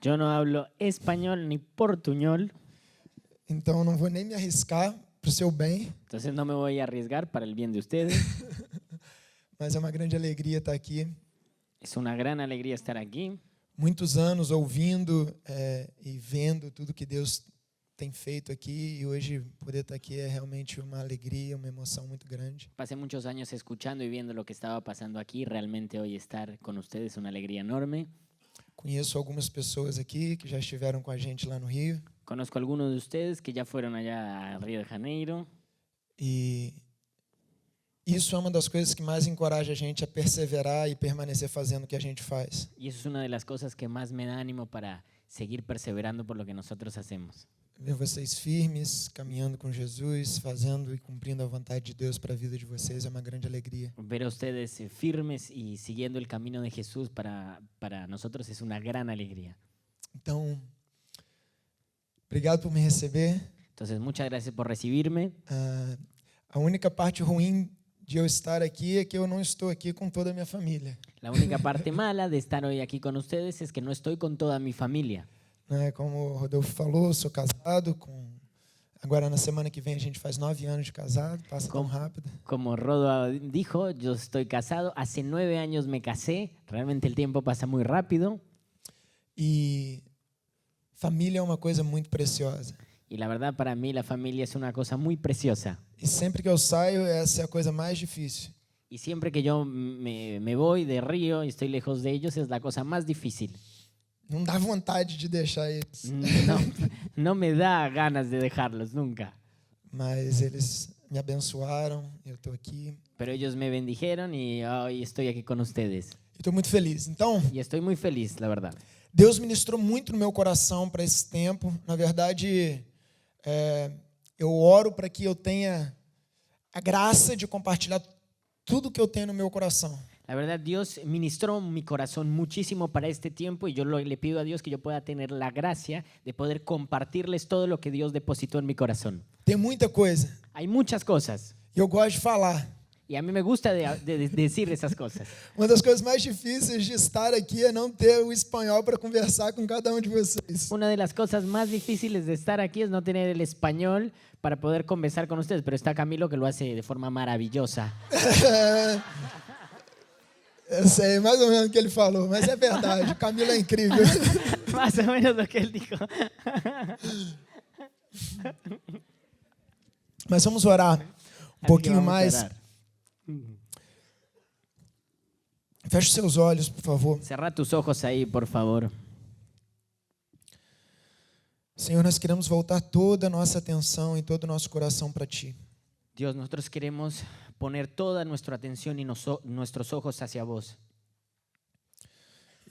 Yo no hablo español ni portuñol, então eu não vou nem me arriscar para o seu bem, entonces no me voy a arriesgar para el bien de ustedes. mas é uma grande alegria estar aqui. Es una gran alegría estar aquí. Muitos anos ouvindo e vendo tudo que Deus tem feito aqui, e hoje poder estar aqui é realmente uma alegria, uma emoção muito grande. Pasé muchos años escuchando y viendo lo que estaba pasando aquí. Realmente hoy estar con ustedes es una alegría enorme. Conheço algumas pessoas aqui que já estiveram com a gente lá no Rio, Conozco a algunos de ustedes que ya fueron allá a Río de Janeiro. e isso é uma das coisas que mais encoraja a gente a perseverar e permanecer fazendo o que a gente faz. Y eso es una de las cosas que más me da ánimo para seguir perseverando por lo que nosotros hacemos. Ver vocês firmes, caminhando com Jesus, fazendo e cumprindo a vontade de Deus para a vida de vocês é uma grande alegria. Ver a ustedes firmes y siguiendo el camino de Jesús para nosotros es una gran alegría. Então, obrigado por me receber. Entonces, muchas gracias por recibirme. A única parte ruim de eu estar aqui é que eu não estou aqui com toda a minha família. La única parte mala de estar hoy aquí con ustedes es que no estoy con toda mi familia. Né? Como o Rodolfo falou, eu sou casado. Agora, na semana que vem, a gente faz 9 anos de casado. Passa tão rápido. Como Rodo dijo, yo estoy casado. Hace 9 años me casé. Realmente el tiempo pasa muy rápido. E família é uma coisa muito preciosa. Y la verdad, para mí, la familia es una cosa muy preciosa. E sempre que eu saio, essa é a coisa mais difícil. Y siempre que yo me voy de Río y estoy lejos de ellos, es la cosa más difícil. Não dá vontade de deixar eles. No me da ganas de dejarlos nunca. Mas eles me abençoaram, eu estou aqui. Pero ellos me bendijeron y hoy estoy aquí con ustedes. Estou muito feliz. Então, Y estoy muy feliz, la verdad. Deus ministrou muito no meu coração para esse tempo. Na verdade, eu oro para que eu tenha a graça de compartilhar tudo que eu tenho no meu coração. La verdad, Dios ministró mi corazón muchísimo para este tiempo y yo le pido a Dios que yo pueda tener la gracia de poder compartirles todo lo que Dios depositó en mi corazón. Tem muita coisa. Hay muchas cosas E eu gosto de falar. y a mí me gusta de decir esas cosas. Uma das coisas mais difíceis de estar aqui é não ter o espanhol para conversar com cada um de vocês. Una de las cosas más difíciles de estar aquí es no tener el español para poder conversar con ustedes, pero está Camilo que lo hace de forma maravillosa. Eu sei mais ou menos o que ele falou, mas é verdade. O Camilo é incrível. Más o menos lo que él dijo. Mas vamos orar um pouquinho Vamos a mais. orar. Feche seus olhos, por favor. Cerra tus ojos ahí, por favor. Senhor, nós queremos voltar toda a nossa atenção e todo o nosso coração para Ti. Dios, nosotros queremos poner toda nuestra atención y nuestros ojos hacia vos.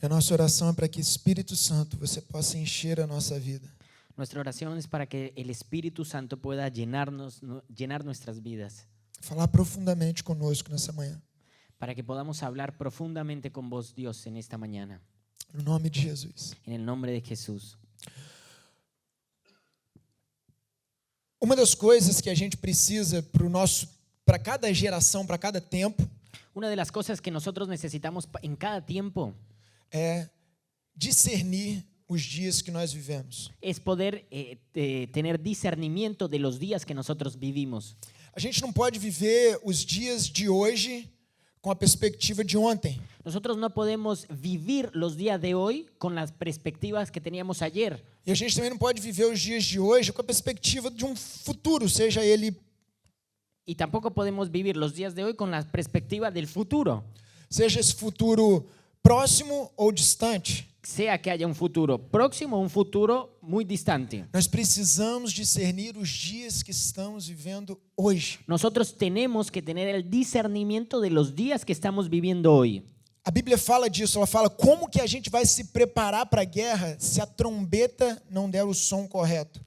E a nossa oração é para que Espírito Santo, você possa encher a nossa vida. Nuestra oración es para que el Espíritu Santo pueda llenar nuestras vidas, Falar profundamente conosco nessa manhã. para que podamos hablar profundamente con vos, Dios, en esta mañana. No nome de Jesus. En el nombre de Jesús. Uma das coisas que a gente precisa para cada geração, para cada tempo, Una de las cosas que nosotros necesitamos en cada tiempo é discernir os dias que nós vivemos. es poder tener discernimiento de los días que nosotros vivimos. A gente não pode viver os dias de hoje com a perspectiva de ontem. Nosotros no podemos vivir los días de hoy con las perspectivas que teníamos ayer. E a gente também não pode viver os dias de hoje com a perspectiva de um futuro, seja ele, Y tampoco podemos vivir los días de hoy con la perspectiva del futuro. seja esse futuro próximo ou distante. Sea que haya un futuro próximo o un futuro muy distante. Nós precisamos discernir os dias que estamos vivendo hoje. Nosotros tenemos que tener el discernimiento de los días que estamos viviendo hoy. A Bíblia fala disso, ela fala como que a gente vai se preparar para a guerra se a trombeta não der o som correto.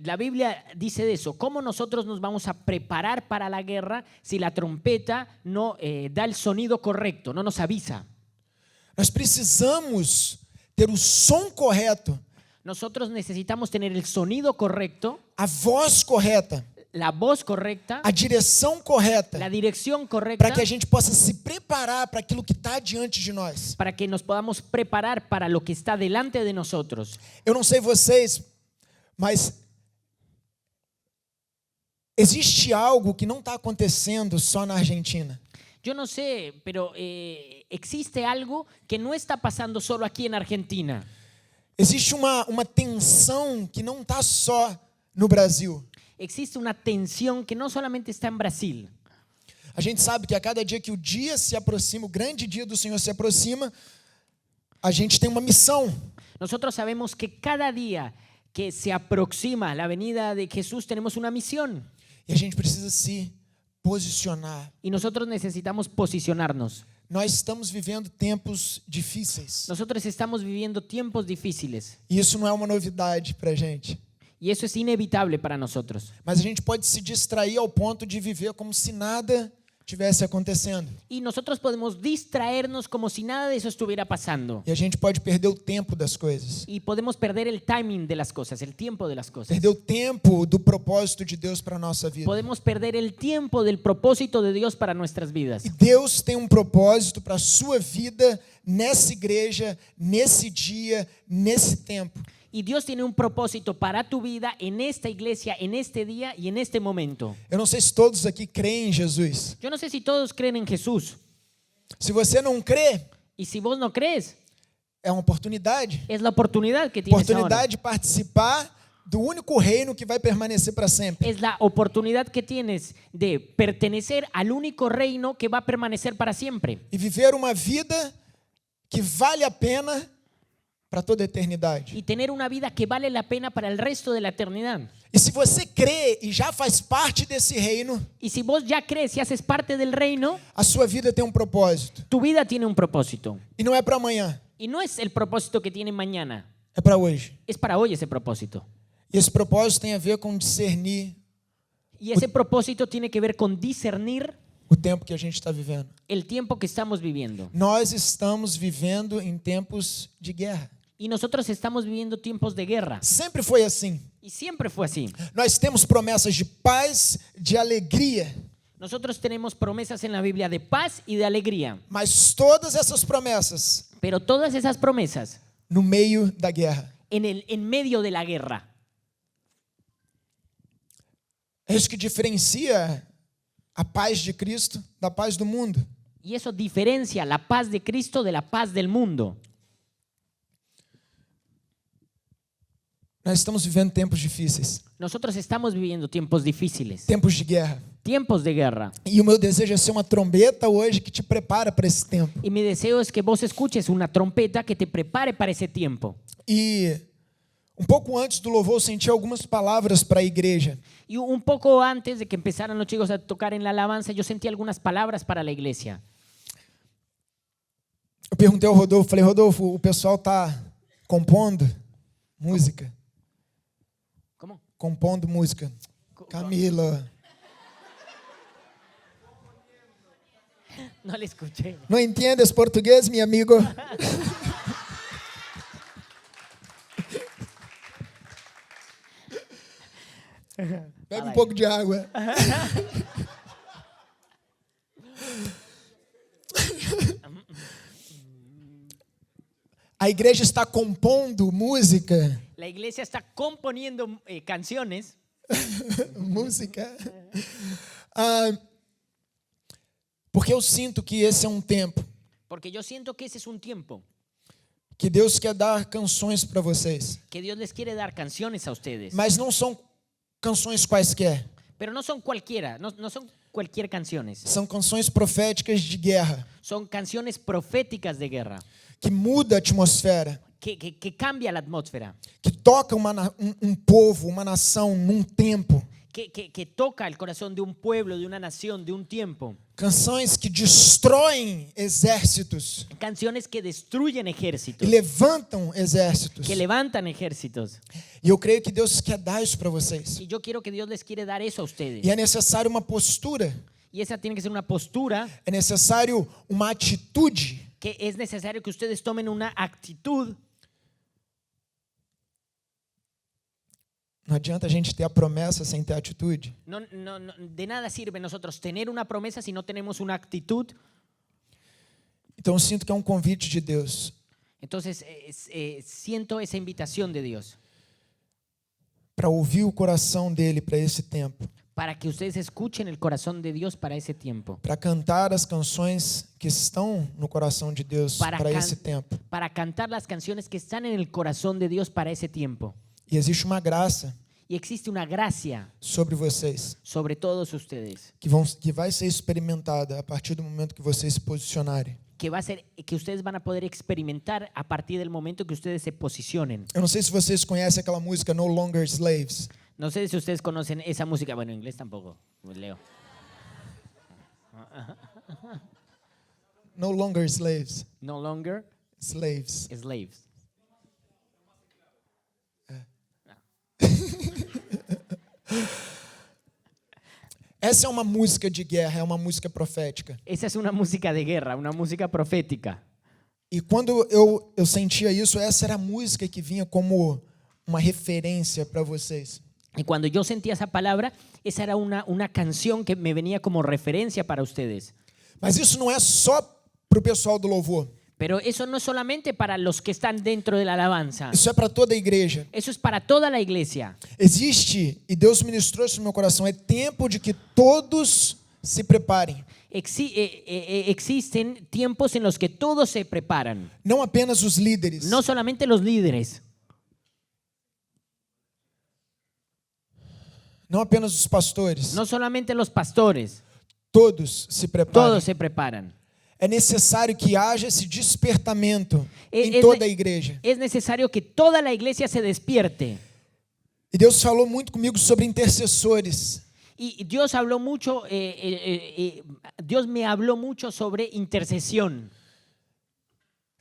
La Biblia dice de eso, cómo nosotros nos vamos a preparar para la guerra si la trompeta no da el sonido correcto, no nos avisa. Nós precisamos ter o som correto, Nosotros necesitamos tener el sonido correcto, a voz correta, la voz correcta, a direção correta, la dirección para correcta, que a gente possa se preparar para aquilo que está diante de nós. para que nos podamos preparar para lo que está delante de nosotros. Eu não sei vocês, mas existe algo que não está acontecendo só na Argentina. Yo no sé, pero existe algo que no está pasando solo aquí en Argentina. Existe uma tensão que não está só no Brasil. Existe una tensión que no solamente está en Brasil. A gente sabe que a cada dia que o dia se aproxima, o grande dia do Senhor se aproxima, a gente tem uma missão. Nosotros sabemos que cada día que se aproxima la venida de Jesús tenemos una misión. E a gente precisa se posicionar. Y nosotros necesitamos posicionarnos. Nós estamos vivendo tempos difíceis. Nosotros estamos viviendo tiempos difíciles. E isso não é uma novidade para a gente. Y eso es inevitable para nosotros. Mas a gente pode se distrair ao ponto de viver como se nada tivesse acontecendo. Y nosotros podemos distraernos como si nada de eso estuviera pasando. E a gente pode perder o tempo das coisas. Y podemos perder el timing de las cosas, el tiempo de las cosas. Perder o tempo do propósito de Deus para a nossa vida. Podemos perder el tiempo del propósito de Dios para nuestras vidas. E Deus tem um propósito para a sua vida nessa igreja, nesse dia, nesse tempo. Y Dios tiene un propósito para tu vida en esta iglesia, en este día y en este momento. Eu não sei se todos aqui creem em Jesus. Yo no sé si todos creen en Jesús. Se você não crê, Y si vos no crees, é uma oportunidade. es la oportunidad que tienes ahora. Oportunidade de participar do único reino que vai permanecer para sempre. Es la oportunidad que tienes de pertenecer al único reino que va a permanecer para siempre. E viver uma vida que vale a pena para toda a eternidade. Y tener una vida que vale la pena para el resto de la eternidad. E se você crê e já faz parte desse reino, Y si vos ya crees y haces parte del reino, a sua vida tem um propósito. tu vida tiene un propósito. E não é para amanhã, Y no es el propósito que tiene mañana, é para hoje. es para hoy ese propósito. E esse propósito tem a ver com discernir Y ese propósito tiene que ver con discernir o tempo que a gente está vivendo. el tiempo que estamos viviendo. Nós estamos vivendo em tempos de guerra. Y nosotros estamos viviendo tiempos de guerra. Sempre foi assim. Y siempre fue así. Nós temos promessas de paz, de alegria, Nosotros tenemos promesas en la Biblia de paz y de alegría. mas todas essas promessas Pero todas esas promesas no meio da guerra. en medio de la guerra. É isso que diferencia a paz de Cristo da paz do mundo. Y eso diferencia la paz de Cristo de la paz del mundo. Nós estamos vivendo tempos difíceis, Nosotros estamos viviendo tiempos difíciles, tempos de guerra. tiempos de guerra. E o meu desejo é ser uma trombeta hoje que te prepara para esse tempo. Y mi deseo es que vos escuches una trompeta que te prepare para ese tiempo. E um pouco antes do louvor eu senti algumas palavras para a igreja. Y un poco antes de que empezaran los chicos a tocar en la alabanza, yo sentí algunas palabras para la iglesia. Eu perguntei ao Rodolfo, falei, Rodolfo, o pessoal está compondo música? ¿Cómo? Compondo música. Camila, No le escuché. não entendes português, meu amigo? Bebe um pouco de água. A igreja está compondo música. La iglesia está componiendo canciones. Música. Porque eu sinto que esse é um tempo Porque yo siento que ese es un tiempo que Deus quer dar canções para vocês. que Dios les quiere dar canciones a ustedes. Mas não são canções quaisquer. Pero no son cualquiera, no son cualquier canciones. São canções proféticas de guerra, Son canciones proféticas de guerra que muda a atmosfera, que cambia la atmósfera, que toca um povo, uma nação num tempo. que toca el corazón de un pueblo, de una nación, de un tiempo. Canções que destroem exércitos Canciones que destruyen e ejércitos, levantam exércitos. que levantan ejércitos. E eu creio que Deus quer dar isso para vocês. Y yo quiero que Dios les quiere dar eso a ustedes. E é necessário uma postura, Y esa tiene que ser una postura, é necessário uma atitude que es necesario que ustedes tomen una actitud Não adianta a gente ter a promessa sem ter a atitude. De nada sirve nosotros tener una promesa si no tenemos una actitud. Então eu sinto que é um convite de Deus Entonces siento esa invitación de Dios para ouvir o coração dele para esse tempo, para que ustedes escuchen el corazón de Dios para ese tiempo, para cantar as canções que estão no coração de Deus para esse tempo. para cantar las canciones que están en el corazón de Dios para ese tiempo. E existe uma graça Y existe una gracia sobre vocês sobre todos ustedes que vai ser experimentada a partir do momento que vocês se posicionarem. que va a ser que ustedes van a poder experimentar a partir del momento que ustedes se posicionen. Eu não sei se vocês conhecem aquela música No Longer Slaves. No sé si ustedes conocen esa música, bueno, en inglés tampoco, leo. No Longer Slaves. No longer Slaves. slaves. Essa é uma música de guerra, é uma música profética. Esa es una música de guerra, una música profética. E quando eu sentia isso, essa era a música que vinha como uma referência para vocês. Y cuando yo sentía esa palabra, esa era una canción que me venía como referencia para ustedes. Mas isso não é só para o pessoal do louvor. Pero eso no es solamente para los que están dentro de la alabanza. Isso é para toda a igreja. Eso es para toda la iglesia. Existe, e Deus ministrou isso no meu coração, é tempo de que todos se preparem. Existen tiempos en los que todos se preparan. Não apenas os líderes. No solamente los líderes. Não apenas os pastores. No solamente los pastores. Todos se preparam. Todos se preparan. É necessário que haja esse despertamento em toda a igreja. Es necesario que toda la iglesia se despierte. E Deus falou muito comigo sobre intercessores. Y Dios habló mucho, Dios me habló mucho sobre intercesión.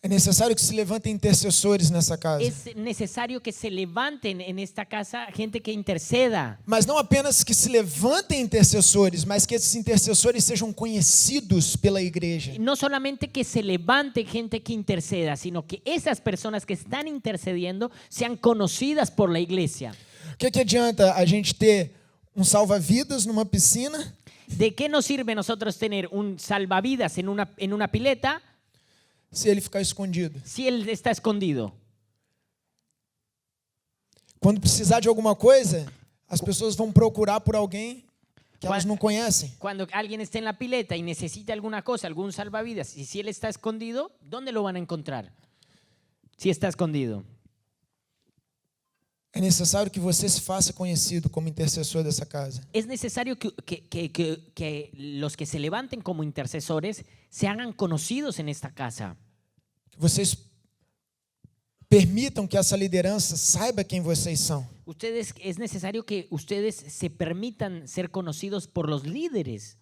É necessário que se levantem intercessores nessa casa. Es necesario que se levanten en esta casa gente que interceda. Mas não apenas que se levantem intercessores, mas que esses intercessores sejam conhecidos pela igreja. No solamente que se levante gente que interceda, sino que esas personas que están intercediendo sean conocidas por la iglesia. O que adianta a gente ter um salva-vidas numa piscina? ¿De qué nos sirve nosotros tener un salvavidas en una pileta se ele ficar escondido? si él está escondido? Quando precisar de alguma coisa, as pessoas vão procurar por alguém que elas não conhecem. Cuando alguien esté en la pileta y necesite alguna cosa, algún salvavidas, y si él está escondido, ¿dónde lo van a encontrar? Si está escondido. É necessário que você se faça conhecido como intercessor dessa casa. Es necesario que los que se levanten como intercesores se hagan conocidos en esta casa. Que vocês permitam que essa liderança saiba quem vocês são. Es necesario que ustedes se permitan ser conocidos por los líderes.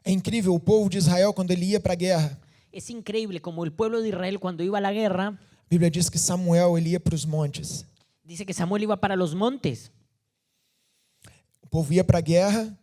É incrível, o povo de Israel, quando ele ia para a guerra, Es increíble como el pueblo de Israel cuando iba a la guerra, a Bíblia diz que Samuel ele ia para os montes. dice que Samuel iba para los montes. O povo ia para a guerra,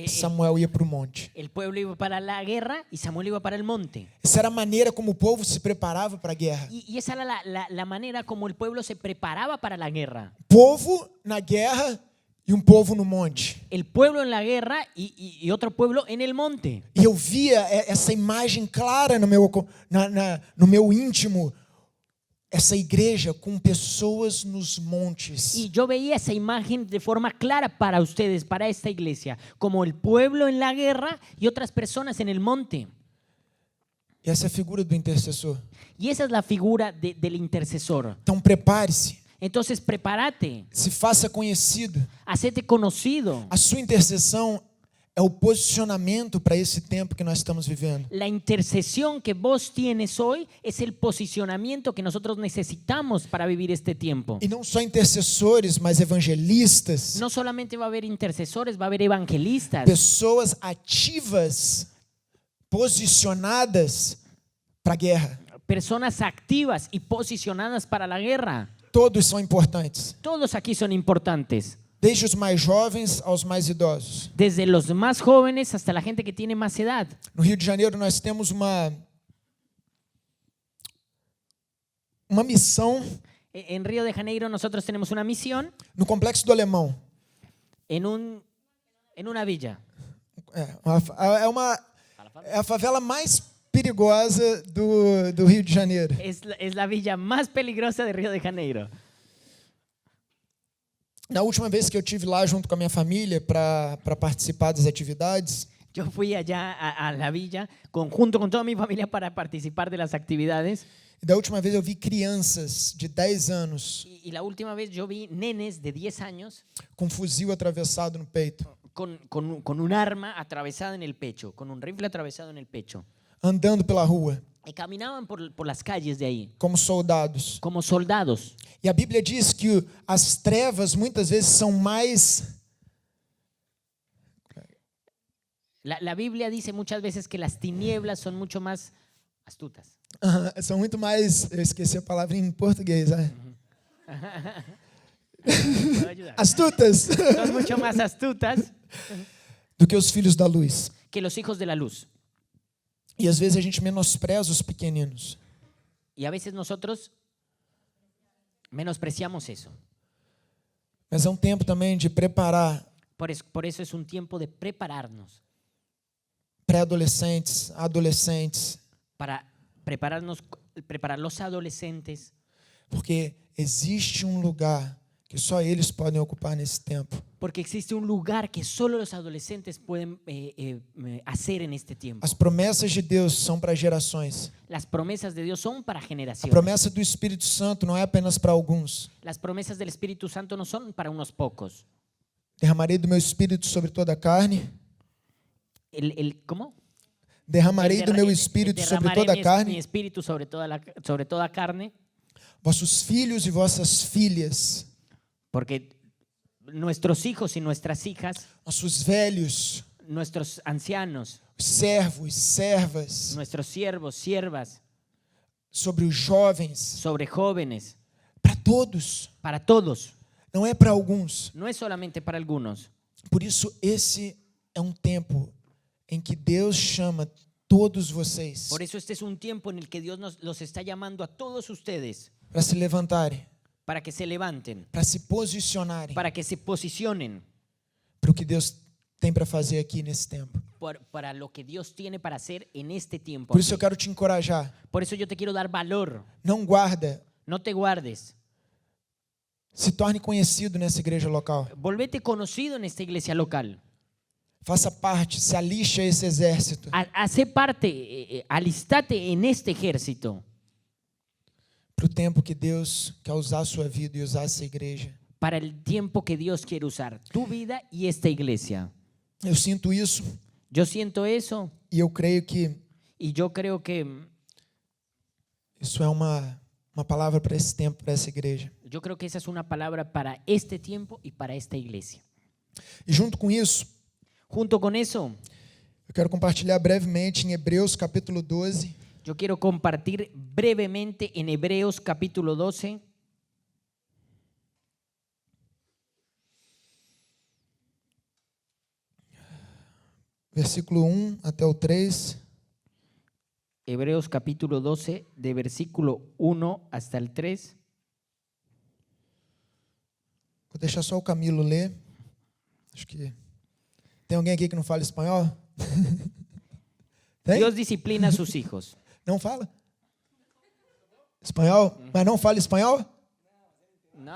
Samuel ia para o monte. El pueblo iba para la guerra y Samuel iba para el monte. Essa era a maneira como o povo se preparava para a guerra. Y esa era la manera como el pueblo se preparaba para la guerra. Povo na guerra e povo no monte. El pueblo en la guerra y otro pueblo en el monte. E eu via essa imagem clara no meu íntimo. Essa igreja com pessoas nos montes. Y yo veía esa imagen de forma clara para ustedes, para esta iglesia, como el pueblo en la guerra y otras personas en el monte. E essa é a figura do intercessor. Y esa es la figura del intercesor. Então prepare-se. Entonces prepárate, Se faça conhecido. hacete conocido. A sua intercessão é o posicionamento para esse tempo que nós estamos vivendo. La intercesión que vos tienes hoy es el posicionamiento que nosotros necesitamos para vivir este tiempo. E não só intercessores, mas evangelistas. No solamente va a haber intercesores, va a haber evangelistas. Pessoas ativas, posicionadas para a guerra. Personas activas y posicionadas para la guerra. Todos são importantes. Todos aquí son importantes. Desde os mais jovens aos mais idosos. Desde los más jóvenes hasta la gente que tiene más edad. No Rio de Janeiro nós temos uma missão. En Río de Janeiro nosotros tenemos una misión no Complexo do Alemão. en una villa. É a favela mais perigosa do Rio de Janeiro. Es la villa más peligrosa de Río de Janeiro. Na última vez que eu tive lá junto com a minha família para participar das atividades, Yo fui allá a la villa junto con toda mi familia para participar de las actividades. e da última vez eu vi crianças de 10 anos Y la última vez yo vi nenes de 10 años com fuzil atravessado no peito, con un arma atravesada en el pecho, con un rifle atravesado en el pecho. andando pela rua Y caminaban por las calles de ahí, como soldados. como soldados. E a Bíblia diz que as trevas muitas vezes são mais La Biblia dice muchas veces que las tinieblas son mucho más astutas. são muito mais, eu esqueci a palavra em português, ¿Puedo ayudar? astutas Son mucho más astutas do que os filhos da luz. que los hijos de la luz. E às vezes a gente menospreza os pequeninos. Y a veces nosotros menospreciamos eso. Mas é um tempo também de preparar Por eso es un tiempo de prepararnos, pré-adolescentes, adolescentes, para preparar los adolescentes, porque existe um lugar que só eles podem ocupar nesse tempo. porque existe un lugar que solo los adolescentes pueden hacer en este tiempo. As promessas de Deus são para gerações. Las promesas de Dios son para A generaciones. promessa do Espírito Santo não é apenas para alguns. Las promesas del Espíritu Santo no son para unos pocos. Derramarei do meu espírito sobre toda a carne. ¿Cómo? Derramarei do meu espírito sobre Derramaré toda a mi carne. espíritu sobre toda carne, Vossos filhos e vossas filhas, porque nuestros hijos y nuestras hijas, nossos velhos, nuestros ancianos, servos, servas, nuestros siervos, siervas, sobre os jovens, sobre jóvenes, para todos. para todos. Não é para alguns. No es solamente para algunos. Por isso, esse é um tempo em que Deus chama todos vocês Por eso este es un tiempo en el que Dios los está llamando a todos ustedes para se levantarem, para que se levanten, para se posicionarem para que se posicionen para o que Deus tem para fazer aqui nesse tempo. para lo que Dios tiene para hacer en este tiempo. Por isso eu quero te encorajar. Por eso yo te quiero dar valor. Não guarda, No te guardes. se torne conhecido nessa igreja local. Volvete conocido en esta iglesia local. Faça parte, se alixe a esse exército. Hace parte, alistate en este ejército Para o tempo que Deus quer usar a sua vida e usar essa igreja. para el tiempo que Dios quiere usar tu vida y esta iglesia. Eu sinto isso Yo siento eso e eu creio que y yo creo que isso é uma palavra para esse tempo, para essa igreja. esa es una palabra para este tiempo y para esta iglesia. E junto com isso, Junto con eso, eu quero compartilhar brevemente em Hebreus capítulo 12, yo quiero compartir brevemente en Hebreos capítulo 12, versículo 1 até o 3. Hebreos capítulo 12, de versículo 1 hasta el 3. Vou deixar só o Camilo ler. Acho que tem alguém aqui que não fala espanhol? Tem? Dios disciplina a sus hijos. Não fala? Espanhol? Mas não fala espanhol? No.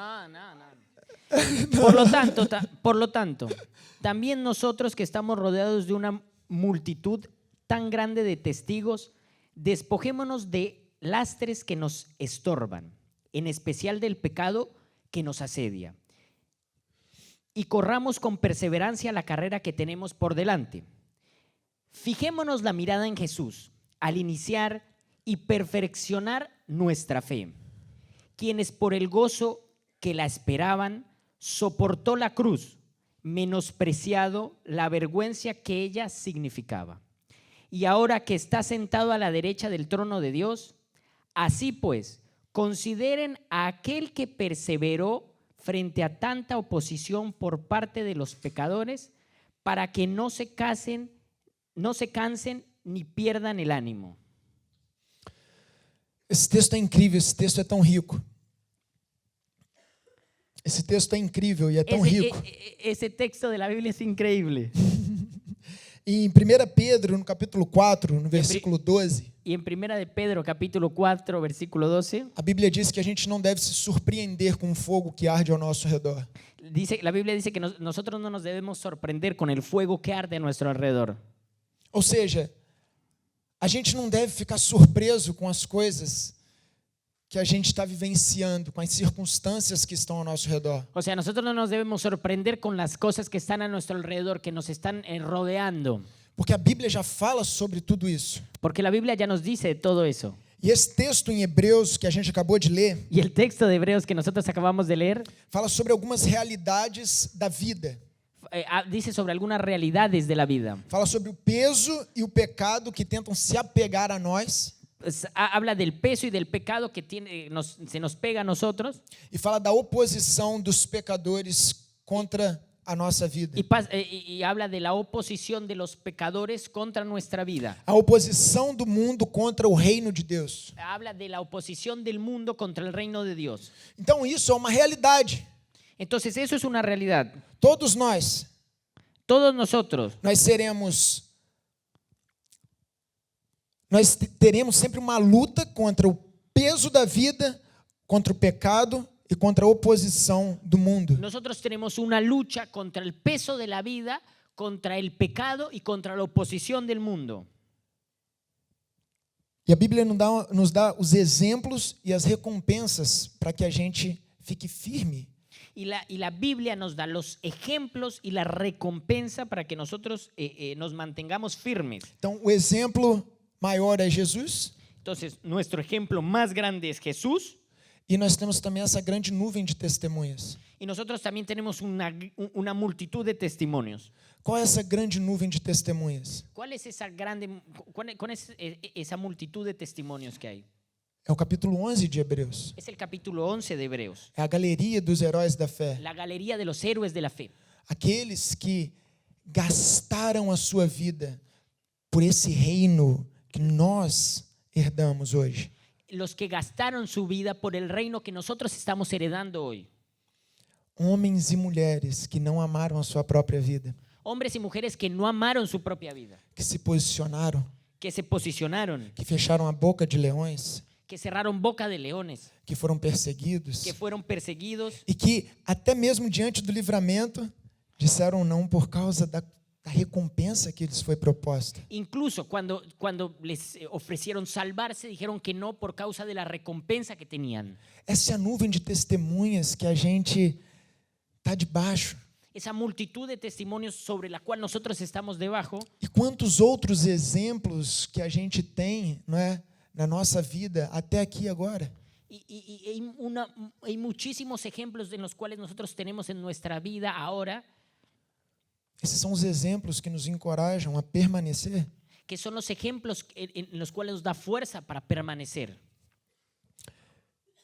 Por lo tanto, también nosotros que estamos rodeados de una multitud tan grande de testigos, despojémonos de lastres que nos estorban, en especial del pecado que nos asedia, y corramos con perseverancia la carrera que tenemos por delante. Fijémonos la mirada en Jesús, al iniciar y perfeccionar nuestra fe, quienes por el gozo que la esperaban, soportó la cruz, menospreciado la vergüenza que ella significaba. Y ahora que está sentado a la derecha del trono de Dios, así pues, consideren a aquel que perseveró frente a tanta oposición por parte de los pecadores, para que no se cansen ni pierdan el ánimo. Esse texto é incrível, esse texto é tão rico. Esse texto é incrível e é tão rico. Ese texto de la Biblia es increíble. E em 1 Pedro, no capítulo 4, no versículo 12, Y en 1 de Pedro, capítulo 4, versículo 12, a Bíblia diz que a gente não deve se surpreender com o fogo que arde ao nosso redor. la Biblia dice que nosotros no nos debemos sorprender con el fuego que arde a nuestro alrededor. Ou seja, a gente não deve ficar surpreso com as coisas que a gente está vivenciando, com as circunstâncias que estão ao nosso redor. O sea, nosotros no nos debemos sorprender con las cosas que están a nuestro alrededor, que nos están rodeando. Porque a Bíblia já fala sobre tudo isso. Porque la Biblia ya nos dice todo eso. E esse texto em Hebreus que a gente acabou de ler, Y el texto de Hebreos que nosotros acabamos de leer fala sobre algumas realidades da vida. dice sobre algunas realidades de la vida. Fala sobre o peso e o pecado que tentam se apegar a nós. Habla del peso y del pecado que se nos pega a nosotros. E fala da oposição dos pecadores contra a nossa vida. Y habla de la oposición de los pecadores contra nuestra vida. A oposição do mundo contra o reino de Deus. Habla de la oposición del mundo contra el reino de Dios. Então isso é uma realidade. Entonces eso es una realidad. Todos nós teremos sempre uma luta contra o peso da vida, contra o pecado e contra a oposição do mundo. Nosotros tenemos una lucha contra el peso de la vida, contra el pecado y contra la oposición del mundo. E a Bíblia nos dá os exemplos e as recompensas para que a gente fique firme. Y la Biblia nos da los ejemplos y la recompensa para que nosotros nos mantengamos firmes. Então, o exemplo maior é Jesus. Entonces, nuestro ejemplo más grande es Jesús. E nós temos também essa grande nuvem de testemunhas. Y nosotros también tenemos una multitud de testimonios. Qual é essa grande nuvem de testemunhas? ¿Cuál es esa multitud de testimonios que hay? É o capítulo 11 de Hebreus. Es el capítulo 11 de Hebreos. É a galeria dos heróis da fé. La galería de los héroes de la fe. Aqueles que gastaram a sua vida por esse reino que nós herdamos hoje. Los que gastaron su vida por el reino que nosotros estamos heredando hoy. Homens e mulheres que não amaram a sua própria vida. Hombres y mujeres que no amaron su propia vida. Que se posicionaram. Que se posicionaron. Que fecharam a boca de leões. Que cerraron boca de leones. Que foram perseguidos. Que fueron perseguidos. E que até mesmo diante do livramento disseram não por causa da recompensa que lhes foi proposta. Incluso cuando les ofrecieron salvarse, dijeron que no por causa de la recompensa que tenían. Essa é a nuvem de testemunhas que a gente está debaixo. Esa multitud de testimonios sobre la cual nosotros estamos debajo. E quantos outros exemplos que a gente tem, não é, na nossa vida até aqui agora. Hay muchísimos ejemplos en los cuales nosotros tenemos en nuestra vida ahora. Esses são os exemplos que nos encorajam a permanecer. Que son los ejemplos en los cuales nos da fuerza para permanecer.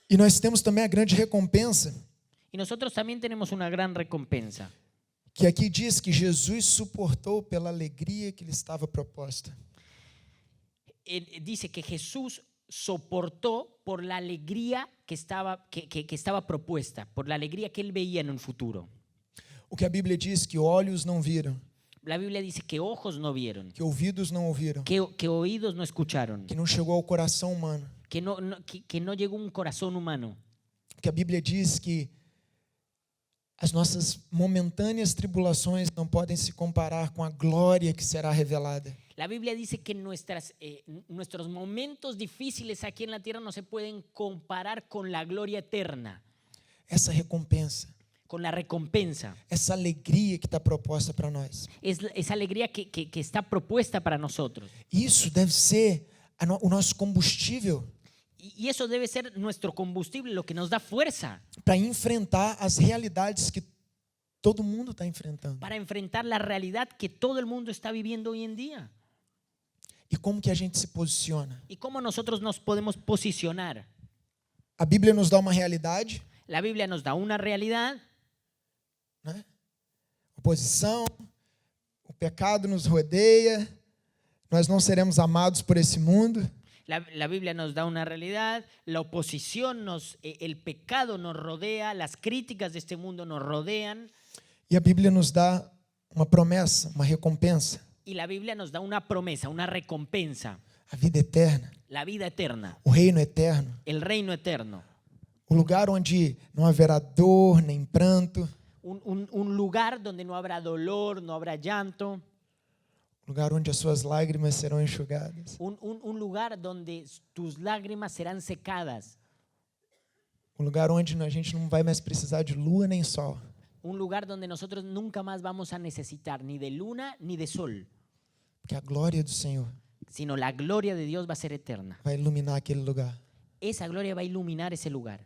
E nós temos também a grande recompensa. Y nosotros también tenemos una gran recompensa. Que aqui diz que Jesus suportou pela alegria que lhe estava proposta. Dice que Jesús soportó por la alegría que estaba propuesta, por la alegría que él veía en un futuro. O que a Bíblia diz que olhos não viram. La Biblia dice que ojos no vieron. Que ouvidos não ouviram. Que oídos no escucharon. Que não chegou ao coração humano. Que no llegó a un corazón humano. Que a Bíblia diz que as nossas momentâneas tribulações não podem se comparar com a glória que será revelada. La Biblia dice que nuestros momentos difíciles aquí en la tierra no se pueden comparar con la gloria eterna. Essa recompensa. Con la recompensa. Essa alegria que está proposta para nós. Esa alegría que está propuesta para nosotros. Isso deve ser o nosso combustível. Y eso debe ser nuestro combustible, lo que nos da fuerza. Para enfrentar as realidades que todo mundo está enfrentando. Para enfrentar la realidad que todo el mundo está viviendo hoy en día. E como que a gente se posiciona? Y cómo nosotros nos podemos posicionar. A Bíblia nos dá uma realidade. La Biblia nos da una realidad. Né? Oposição, o pecado nos rodeia, nós não seremos amados por esse mundo. La Biblia nos da una realidad, la oposición, el pecado nos rodea, las críticas de este mundo nos rodean. E a Bíblia nos dá uma promessa, uma recompensa, Y la Biblia nos da una promesa, una recompensa, a vida eterna, la vida eterna, o reino eterno, el reino eterno. o lugar onde não haverá dor nem pranto, Un lugar donde no habrá dolor, no habrá llanto. o lugar onde as suas lágrimas serão enxugadas, Un lugar donde tus lágrimas serán secadas. o lugar onde a gente não vai mais precisar de lua nem sol, Un lugar donde nosotros nunca más vamos a necesitar ni de luna ni de sol, porque a glória do Senhor sino la gloria de Dios va a ser eterna. vai iluminar aquele lugar. Esa gloria va a iluminar ese lugar.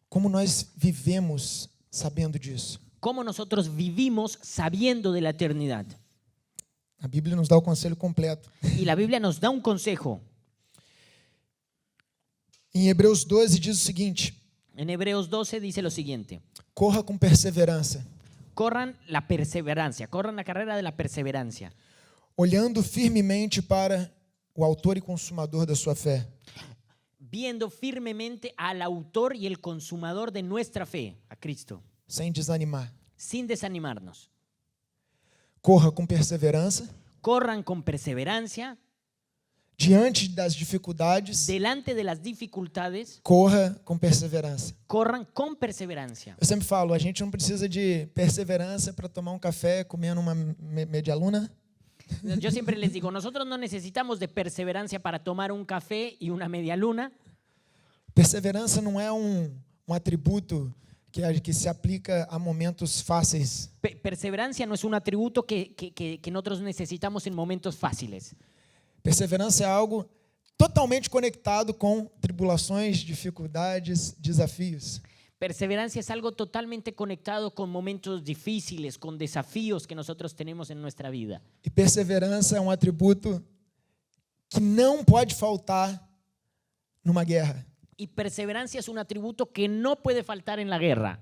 Como nós vivemos sabendo disso? ¿Cómo nosotros vivimos sabiendo de la eternidad? A Bíblia nos dá o conselho completo. Y la Biblia nos da un consejo. Em Hebreus 12 diz o seguinte: En Hebreos 12 dice lo siguiente: corra com perseverança, corran la perseverancia, corran la carrera de la perseverancia, olhando firmemente para o autor e consumador da sua fé, viendo firmemente al autor y el consumador de nuestra fe, a Cristo, sem desanimar. sin desanimarnos. Corra com perseverança, Corran con perseverancia, diante das dificuldades, delante de las dificultades, corra com perseverança. corran con perseverancia. Eu sempre falo, a gente não precisa de perseverança para tomar um café comendo uma medialuna. Yo siempre les digo, nosotros no necesitamos de perseverancia para tomar un café y una media luna. Perseverança não é um atributo que se aplica a momentos fáceis. Perseverancia no es un atributo que nosotros necesitamos en momentos fáciles. Perseverança é algo totalmente conectado com tribulações, dificuldades, desafios. Perseverancia es algo totalmente conectado con momentos difíciles, con desafíos que nosotros tenemos en nuestra vida. E perseverança é um atributo que não pode faltar numa guerra. Y perseverancia es un atributo que no puede faltar en la guerra.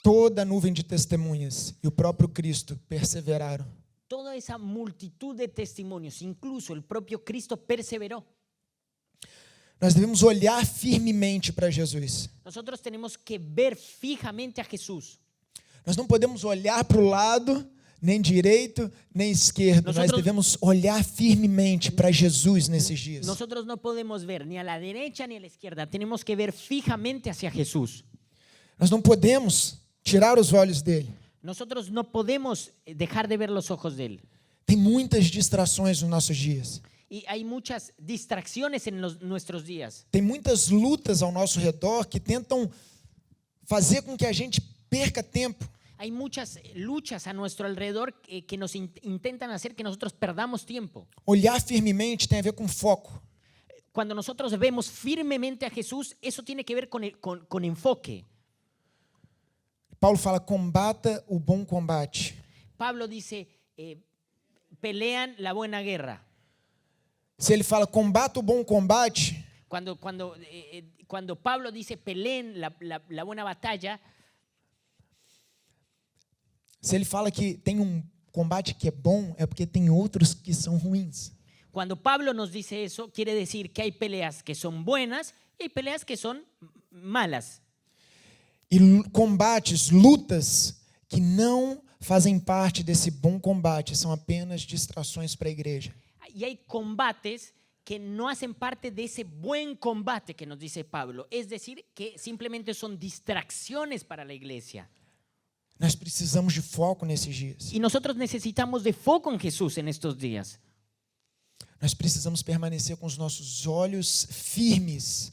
Toda a nuvem de testemunhas e o próprio Cristo perseveraram. Toda esa multitud de testimonios, incluso el propio Cristo perseveró. Nós devemos olhar firmemente para Jesus. Nosotros tenemos que ver fijamente a Jesús. Nós não podemos olhar para o lado, nem direito, nem esquerdo. Nós devemos olhar firmemente para Jesus nesses dias. Nosotros no podemos ver ni a la derecha ni a la izquierda. Tenemos que ver fijamente hacia Jesús. Nós não podemos tirar os olhos dele. Nosotros no podemos dejar de ver los ojos de él. Tem muitas distrações nos nossos dias. Y hay muchas distracciones en nuestros días. Tem muitas lutas ao nosso redor que tentam fazer com que a gente perca tempo. Hay muchas luchas a nuestro alrededor que nos intentan hacer que nosotros perdamos tiempo. Olhar firmemente tem a ver com foco. Cuando nosotros vemos firmemente a Jesús, eso tiene que ver con enfoque. Paulo fala, combata o bom combate. Pablo dice, pelean la buena guerra. Se ele fala, combata o bom combate, Cuando Pablo dice, peleen la buena batalla, se ele fala que tem combate que é bom, é porque tem outros que são ruins. Cuando Pablo nos dice eso, quiere decir que hay peleas que son buenas y hay peleas que son malas. E combates, lutas que não fazem parte desse bom combate, são apenas distrações para a igreja. Y hay combates que no hacen parte de ese buen combate que nos dice Pablo. Es decir, que simplemente son distracciones para la iglesia. Nós precisamos de foco nesses dias. Y nosotros necesitamos de foco en Jesús en estos días. Nós precisamos permanecer com os nossos olhos firmes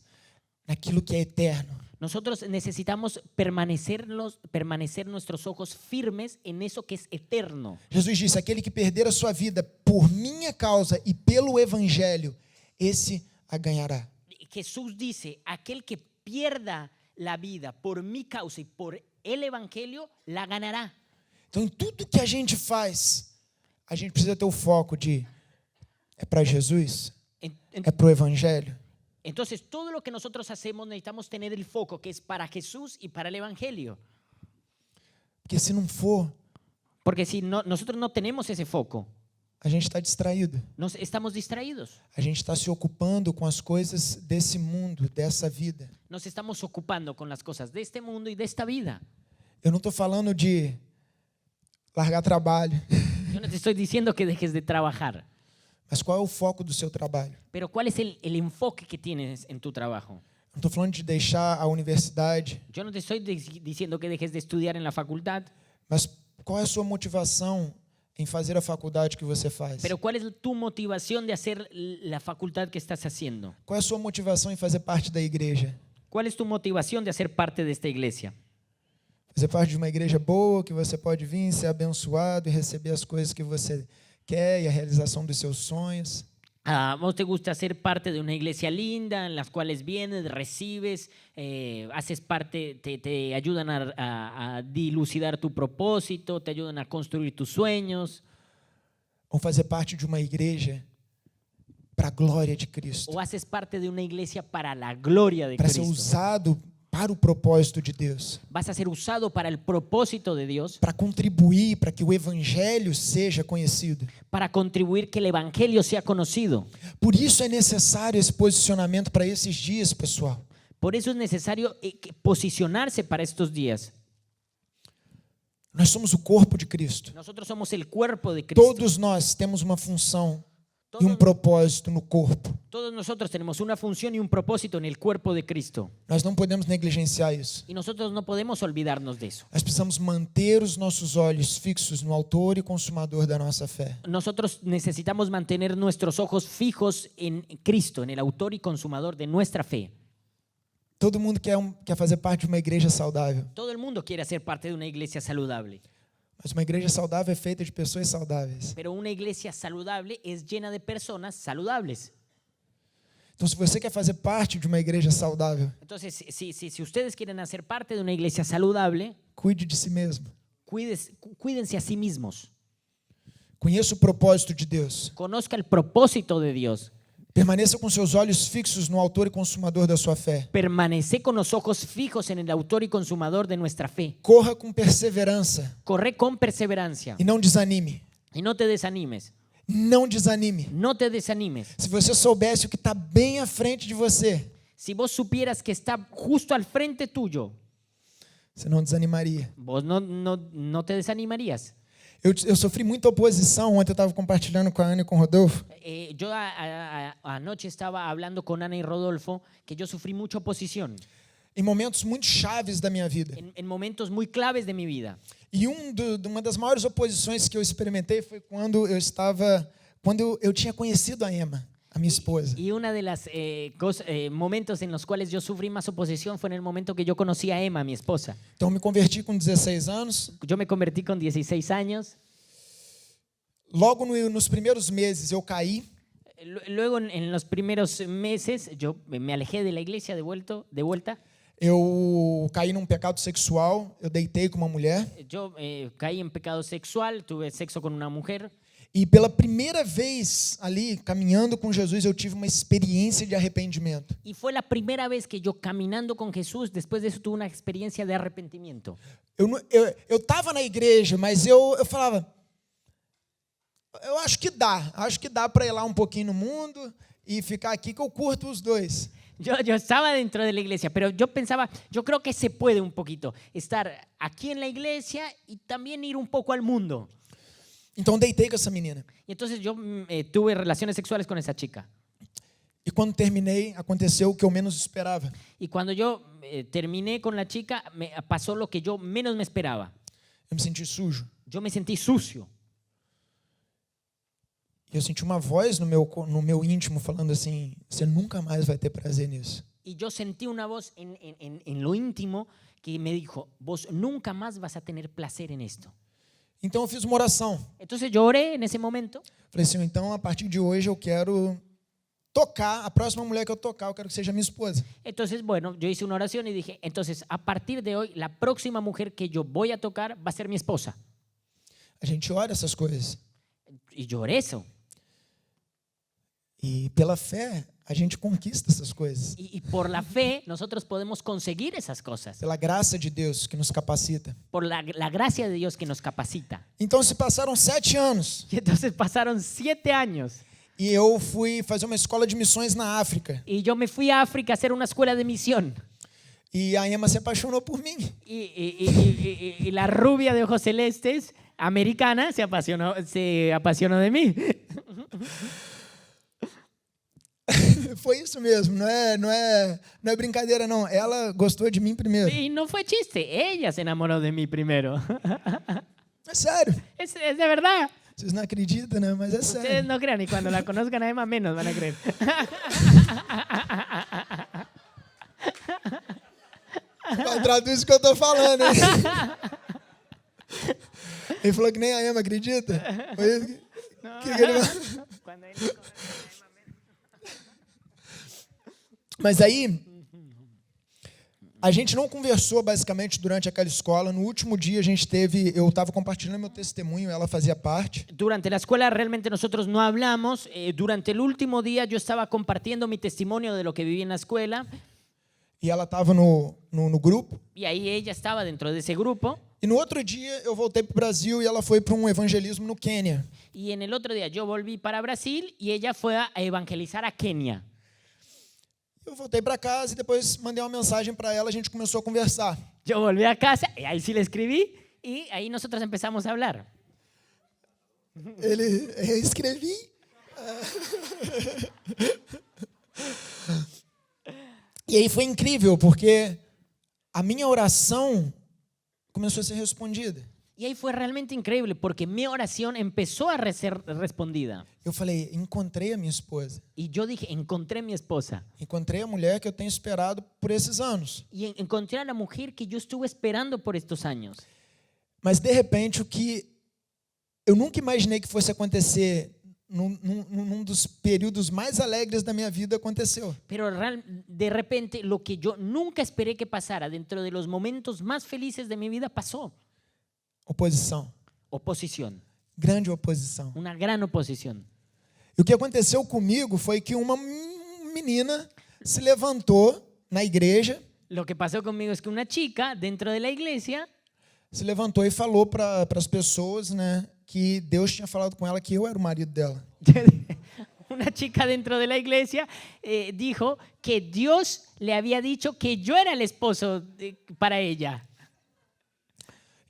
naquilo que é eterno. Nosotros necesitamos permanecer nuestros ojos firmes en eso que es eterno. Jesus disse, aquele que perder a sua vida por minha causa e pelo evangelho, esse a ganhará. Jesús dice, aquel que pierda la vida por mi causa y por el evangelio, la ganará. Então, em tudo que a gente faz, a gente precisa ter o foco de é para Jesus, é para o evangelho. Entonces, todo lo que nosotros hacemos necesitamos tener el foco que es para Jesús y para el evangelio. Porque se não for, Porque si nosotros no tenemos ese foco, a gente está distraído. nos estamos distraídos. A gente está se ocupando com as coisas desse mundo, dessa vida. Nos estamos ocupando con las cosas de este mundo y de esta vida. Eu não estou falando de largar trabalho, Yo no te estoy diciendo que dejes de trabajar, mas qual é o foco do seu trabalho? pero ¿cuál es el enfoque que tienes en tu trabajo? Não estou falando de deixar a universidade, Yo no te estoy diciendo que dejes de estudiar en la facultad, mas qual é a sua motivação em fazer a faculdade que você faz? pero ¿cuál es tu motivación de hacer la facultad que estás haciendo? Qual é a sua motivação em fazer parte da igreja? ¿Cuál es tu motivación de hacer parte de esta iglesia? Fazer parte de uma igreja boa, que você pode vir, ser abençoado e receber as coisas que você quer e a realização dos seus sonhos. ¿A vos te gusta ser parte de una iglesia linda en las cuales vienes, recibes, haces parte, te ayudan a dilucidar tu propósito, te ayudan a construir tus sueños? Ou fazer parte de uma igreja para a glória de Cristo, ¿O haces parte de una iglesia para la gloria de para ser Cristo? usado para o propósito de Deus, ¿Vas a ser usado para el propósito de Dios? para contribuir para que o evangelho seja conhecido. Para contribuir que el evangelio sea conocido. Por isso é necessário esse posicionamento para esses dias, pessoal. Por eso es necesario posicionarse para estos días. Nós somos o corpo de Cristo. Nosotros somos el cuerpo de Cristo. Todos nós temos uma função e um propósito no corpo. Todos nosotros tenemos una función y un propósito en el cuerpo de Cristo. Nós não podemos negligenciar isso. Y nosotros no podemos olvidarnos de eso. Nós precisamos manter os nossos olhos fixos no autor e consumador da nossa fé. Nosotros necesitamos mantener nuestros ojos fijos en Cristo, en el autor y consumador de nuestra fe. Todo mundo quer fazer parte de uma igreja saudável. Todo el mundo quiere ser parte de una iglesia saludable. Mas uma igreja saudável é feita de pessoas saudáveis. Pero una iglesia saludable es llena de personas saludables. Então, se você quer fazer parte de uma igreja saudável, Entonces, si ustedes quieren hacer parte de una iglesia saludable, cuide de si mesmo. cuídense a sí mismos. Conheça o propósito de Deus. Conozca el propósito de Dios. Permaneça com seus olhos fixos no autor e consumador da sua fé. Permanece con los ojos fijos en el autor y consumador de nuestra fe. Corra com perseverança Corre con perseverancia e não desanime. y no te desanimes. Não desanime. No te desanimes. Se você soubesse o que está bem à frente de você, Si vos supieras que está justo al frente tuyo, você não desanimaria. vos no te desanimarías. Eu sofri muita oposição. Ontem eu estava compartilhando com a Ana e com o Rodolfo. Yo anoche estaba hablando con Ana y Rodolfo que yo sufrí mucha oposición Em momentos muito chaves da minha vida. en momentos muy claves de mi vida. E uma das maiores oposições que eu experimentei foi quando eu tinha conhecido a Emma, a minha esposa. Y una de las momentos en los cuales yo sufrí más oposición fue en el momento que yo conocí a Emma, mi esposa. Então eu me converti com 16 anos. Yo me convertí con 16 años. Logo nos primeiros meses eu caí. Luego en los primeros meses yo me alejé de la iglesia de vuelta. Eu caí num pecado sexual. Eu deitei com uma mulher. Yo caí en pecado sexual, tuve sexo con una mujer. E pela primeira vez ali, caminhando com Jesus, eu tive uma experiência de arrependimento. Y fue la primera vez que yo caminando con Jesús, después de eso tuve una experiencia de arrepentimiento. Eu estava na igreja, mas eu falava, eu acho que dá para ir lá um pouquinho no mundo e ficar aqui que eu curto os dois. Yo estaba dentro de la iglesia, pero yo pensaba, yo creo que se puede un poquito estar aquí en la iglesia y también ir un poco al mundo. Então deitei com essa menina. Y entonces yo tuve relaciones sexuales con esa chica. E quando terminei, aconteceu o que eu menos esperava. Y cuando yo terminé con la chica, pasó lo que yo menos me esperaba. Eu me senti sujo. Yo me sentí sucio. E eu senti uma voz no meu íntimo falando assim, você nunca mais vai ter prazer nisso. Y yo sentí una voz en lo íntimo que me dijo, vos nunca más vas a tener placer en esto. Então eu fiz uma oração. Entonces yo oré en ese momento. Falei assim, então a partir de hoje eu quero tocar, a próxima mulher que eu tocar, eu quero que seja minha esposa. Entonces, bueno, yo hice una oración y dije, entonces a partir de hoy, la próxima mujer que yo voy a tocar va a ser mi esposa. A gente ora essas coisas. Y yo oré eso. E pela fé, a gente conquista essas coisas. Y por la fe nosotros podemos conseguir esas cosas. Pela graça de Deus que nos capacita. Por la gracia de Dios que nos capacita. Então se passaram 7 anos Y entonces pasaron 7 años. e eu fui fazer uma escola de missões na África. Y yo me fui a África a hacer una escuela de misión. E a Emma se apaixonou por mim. Y la rubia de ojos celestes, americana, se apasionó de mí. Foi isso mesmo, não é brincadeira não. Ela gostou de mim primeiro. Y no fue chiste, ella se enamoró de mí primero. É sério. Es de verdad. Vocês não acreditam, né? Mas é Ustedes sério. no crean, y cuando la conozcan a Emma menos van a creer. Traduz o que eu tô falando, hein? Ele falou que nem a Emma acredita. Foi isso que ele... Cuando él conoce a Emma menos. Mas aí, a gente não conversou basicamente durante aquela escola. No último dia eu estava compartilhando meu testemunho, ela fazia parte. Durante la escuela realmente nosotros no hablamos. Durante el último día yo estaba compartiendo mi testimonio de lo que viví en la escuela. E ela estava no grupo. Y ahí ella estaba dentro de ese grupo. E no outro dia eu voltei para o Brasil e ela foi para um evangelismo no Quênia. Y en el otro día yo volví para Brasil y ella fue a evangelizar a Kenia. Eu voltei para casa e depois mandei uma mensagem para ela, a gente começou a conversar. Yo volví a casa, y ahí sí le escribí y ahí nosotros empezamos a hablar. Eu escrevi. E aí foi incrível, porque a minha oração começou a ser respondida. Y ahí fue realmente increíble porque mi oración empezó a ser respondida. Eu falei, encontrei a minha esposa. Y yo dije, encontré a mi esposa. Encontrei a mulher que eu tenho esperado por esses anos. Y encontré a la mujer que yo estuve esperando por estos años. Mas, de repente, o que eu nunca imaginei que fosse acontecer num dos períodos mais alegres da minha vida aconteceu. Pero de repente lo que yo nunca esperé que pasara dentro de los momentos más felices de mi vida pasó. Oposição. Oposición. Grande oposição. Una gran oposición. E o que aconteceu comigo foi que uma menina se levantou na igreja. Lo que pasó conmigo es que una chica dentro de la iglesia Se levantou e falou para as pessoas, né, que Deus tinha falado com ela que eu era o marido dela. una chica dentro de la iglesia dijo que Dios le había dicho que yo era el esposo para ella.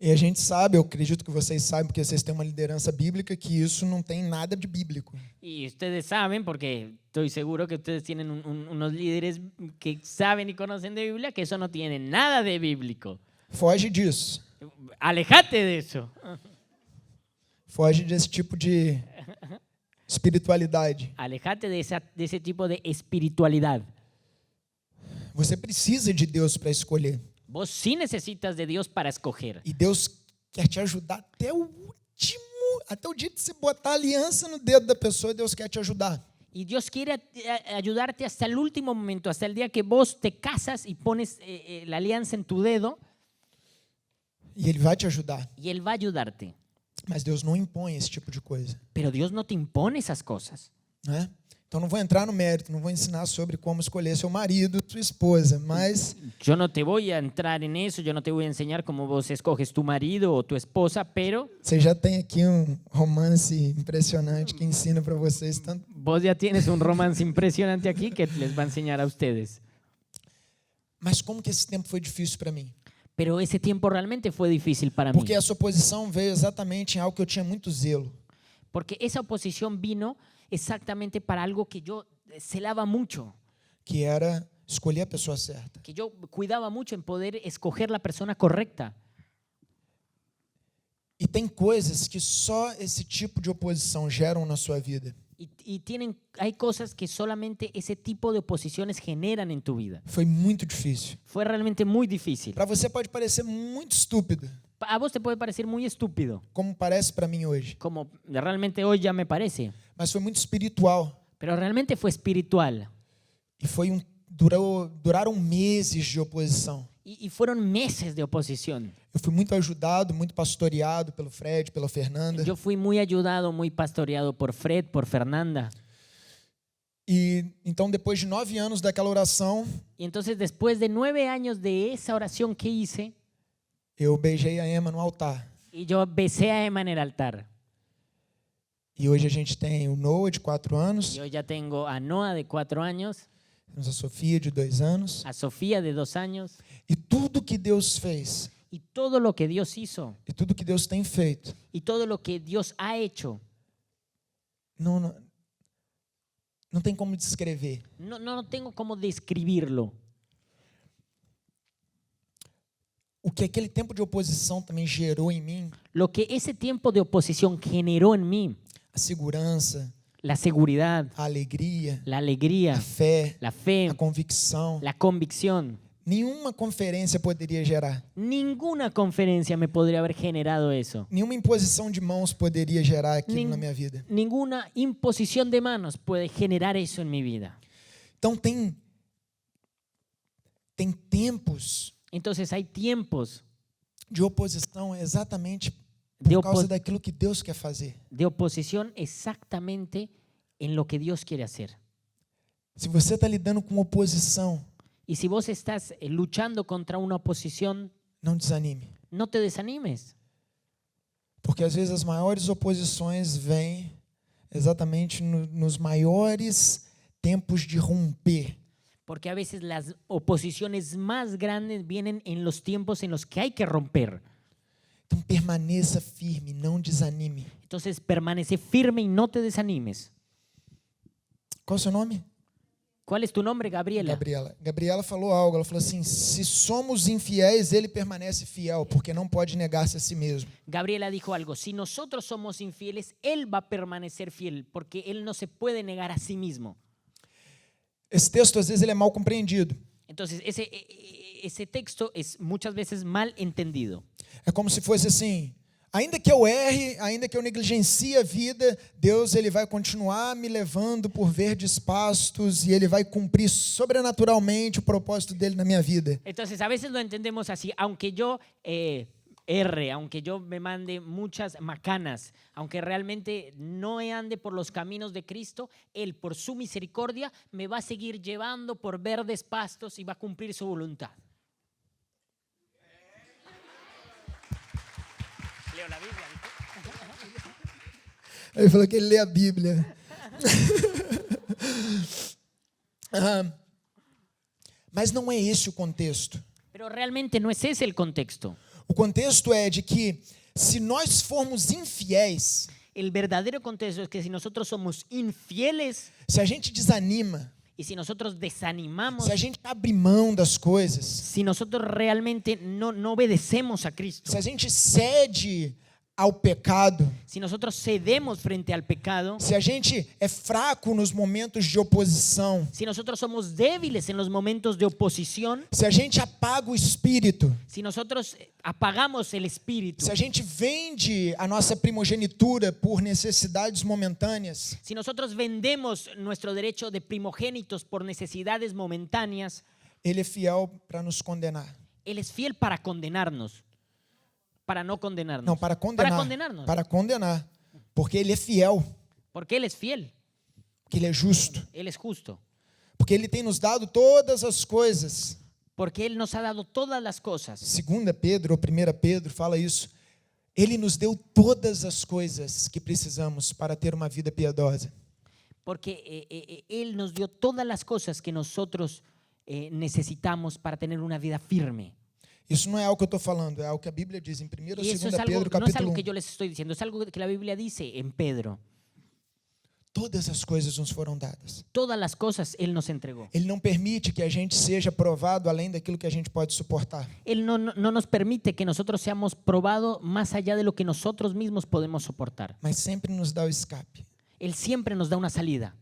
E a gente sabe, eu acredito que vocês sabem, porque vocês têm uma liderança bíblica, que isso não tem nada de bíblico. Y ustedes saben, porque estoy seguro que ustedes tienen unos líderes que saben y conocen de Biblia, que eso no tiene nada de bíblico. Foge disso. Alejate de eso. Foge desse tipo de espiritualidade. Alejate de ese tipo de espiritualidad. Você precisa de Deus para escolher. Vos sí necesitas de Dios para escoger. E Deus quer te ajudar até o último, até o dia de você botar a aliança no dedo da pessoa, Deus quer te ajudar. Y Dios quiere ayudarte hasta el último momento, hasta el día que vos te casas y pones la alianza en tu dedo. E Ele vai te ajudar. Y Él va a ayudarte. Mas Deus não impõe esse tipo de coisa, Pero Dios no te impone esas cosas. né? Então não vou entrar no mérito, não vou ensinar sobre como escolher seu marido, sua esposa, mas Yo no te voy a entrar en eso, yo no te voy a enseñar cómo vos escoges tu marido o tu esposa, pero você já tem aqui um romance impressionante que ensina para vocês tanto. vos ya tienes un romance impresionante aquí que les va a enseñar a ustedes. Mas como que esse tempo foi difícil para mim? Pero ese tiempo realmente fue difícil para mí. Porque essa oposição veio exatamente em algo que eu tinha muito zelo. Porque esa oposición vino exactamente para algo que yo celaba mucho, Que era escolher a pessoa certa. que yo cuidaba mucho en poder escoger la persona correcta. E tem coisas que só esse tipo de oposição geram na sua vida. Hay cosas que solamente ese tipo de oposiciones generan en tu vida. Foi muito difícil. Fue realmente muy difícil. Para você pode parecer muito estúpido, A vos te puede parecer muy estúpido, como parece para mim hoje, como realmente hoy ya me parece, mas foi muito espiritual. pero realmente fue espiritual. E foi duraram meses de oposição. Y fueron meses de oposición. Eu fui muito ajudado, muito pastoreado pelo Fred, pela Fernanda. Yo fui muy ayudado, muy pastoreado por Fred, por Fernanda. E então, depois de 9 anos daquela oração, Y entonces después de 9 años de esa oración que hice, eu beijei a Emma no altar. y yo besé a Emma en el altar. E hoje a gente tem o Noah, de 4 anos, Y hoy ya tengo a Noah de 4 años, temos a Sofia, de 2 anos. a Sofía de 2 años, E tudo que Deus fez, y todo lo que Dios hizo, e tudo que Deus tem feito, y todo lo que Dios ha hecho, não tem como descrever. no tengo cómo describirlo. O que aquele tempo de oposição também gerou em mim, Lo que ese tiempo de oposición generó en mí, a segurança, la seguridad, a alegria, la a alegría, fé, la fe, a convicção, la convicción. nenhuma conferência poderia gerar. Ninguna conferencia me podría haber generado eso. Nenhuma imposição de mãos poderia gerar aquilo Nin- na minha vida. Ninguna imposición de manos puede generar eso en mi vida. Então tem tempos Entonces hay tiempos de oposição exatamente de, por causa opo- daquilo que Deus quer fazer. de oposición exactamente en lo que Dios quiere hacer. Se você está lidando com oposição, Y si vos estás luchando contra una oposición, não desanime. no te desanimes. Porque às vezes as maiores oposições vêm exatamente nos maiores tempos de romper. Porque a veces las oposiciones más grandes vienen en los tiempos en los que hay que romper. Então permaneça firme, não desanime. Entonces permanece firme y no te desanimes. Qual é o seu nome? ¿Cuál es tu nombre, Gabriela? Gabriela. Gabriela falou algo, ela falou assim, se somos infiéis, ele permanece fiel, porque não pode negar-se a si mesmo. Gabriela dijo algo, si nosotros somos infieles, Él va a permanecer fiel, porque Él no se puede negar a sí mismo. Esse texto, às vezes, ele é mal compreendido. Entonces, ese texto es muchas veces mal entendido. É como se fosse assim, ainda que eu erre, ainda que eu negligencie a vida, Deus ele vai continuar me levando por verdes pastos e ele vai cumprir sobrenaturalmente o propósito dele na minha vida. Entonces, a veces lo entendemos así, aunque yo erre, aunque yo me mande muchas macanas, aunque realmente no ande por los caminos de Cristo, Él por su misericordia me va a seguir llevando por verdes pastos y va a cumplir su voluntad. Leo la Biblia, ¿viste? Ele falou que ele lê a Bíblia. Mas não é esse o contexto. Pero realmente no es ese el contexto. O contexto é de que se nós formos infiéis, El verdadero contexto es que si nosotros somos infieles se a gente desanima, y si nosotros desanimamos, se a gente abre mão das coisas, si nosotros realmente no obedecemos a Cristo, se a gente cede ao pecado, si nosotros cedemos frente al pecado, se a gente é fraco nos momentos de oposição, si nosotros somos débiles en los momentos de oposición, se a gente apaga o espírito, si nosotros apagamos el espíritu, se a gente vende a nossa primogenitura por necessidades momentâneas, si nosotros vendemos nuestro derecho de primogénitos por necesidades momentáneas, ele é fiel para nos condenar. Él es fiel para condenarnos, para no condenarnos. Não, para condenar. Para condenarnos. Para condenar. Porque ele é fiel, Porque Él es fiel, porque ele é justo, Él es justo, porque ele tem nos dado todas as coisas. porque Él nos ha dado todas las cosas. 2 Pedro ou 1 Pedro fala isso. Ele nos deu todas as coisas que precisamos para ter uma vida piedosa. Porque Él nos dio todas las cosas que nosotros necesitamos para tener una vida firme. Isso não é algo que eu estou falando, é algo que a Bíblia diz em 1 ou Y 2 eso es algo, Pedro, no es capítulo algo 1. que yo les estoy diciendo, es algo que la Biblia dice en Pedro. Todas as coisas nos foram dadas. Todas las cosas Él nos entregó. Ele não permite que a gente seja provado além daquilo que a gente pode suportar. Él no nos permite que nosotros seamos probados más allá de lo que nosotros mismos podemos soportar. Mas sempre nos dá o escape. Él siempre nos da una salida.